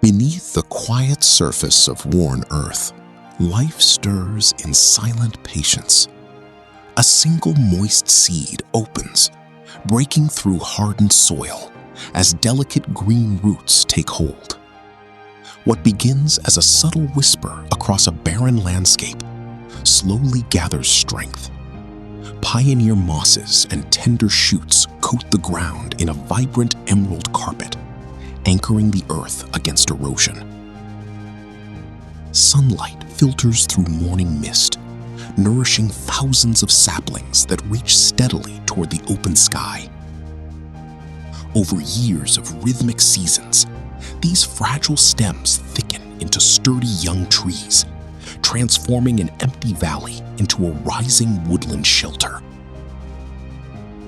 Beneath the quiet surface of worn earth, life stirs in silent patience. A single moist seed opens, breaking through hardened soil as delicate green roots take hold. What begins as a subtle whisper across a barren landscape slowly gathers strength. Pioneer mosses and tender shoots coat the ground in a vibrant emerald carpet, anchoring the earth against erosion. Sunlight filters through morning mist, nourishing thousands of saplings that reach steadily toward the open sky. Over years of rhythmic seasons, these fragile stems thicken into sturdy young trees, transforming an empty valley into a rising woodland shelter.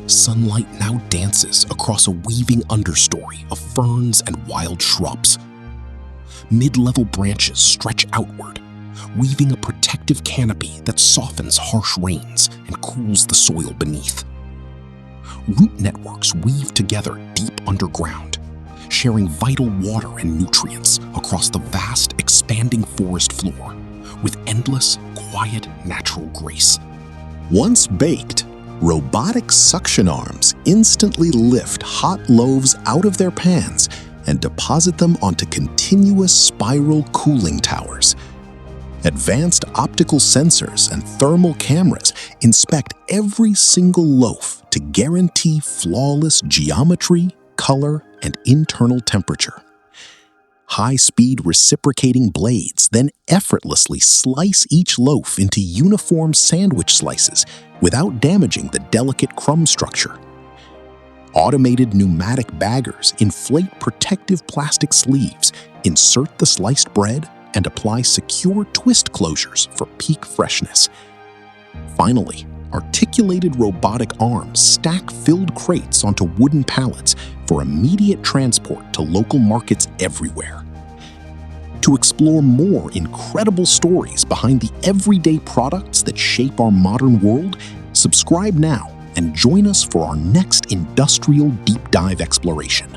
Sunlight now dances across a weaving understory of ferns and wild shrubs. Mid-level branches stretch outward, weaving a protective canopy that softens harsh rains and cools the soil beneath. Root networks weave together deep underground, sharing vital water and nutrients across the vast, expanding forest floor with endless, quiet, natural grace. Once baked, robotic suction arms instantly lift hot loaves out of their pans and deposit them onto continuous spiral cooling towers. Advanced optical sensors and thermal cameras inspect every single loaf to guarantee flawless geometry, color, and internal temperature. High-speed reciprocating blades then effortlessly slice each loaf into uniform sandwich slices without damaging the delicate crumb structure. Automated pneumatic baggers inflate protective plastic sleeves, insert the sliced bread, and apply secure twist closures for peak freshness. Finally, articulated robotic arms stack filled crates onto wooden pallets for immediate transport to local markets everywhere. To explore more incredible stories behind the everyday products that shape our modern world, subscribe now and join us for our next industrial deep dive exploration.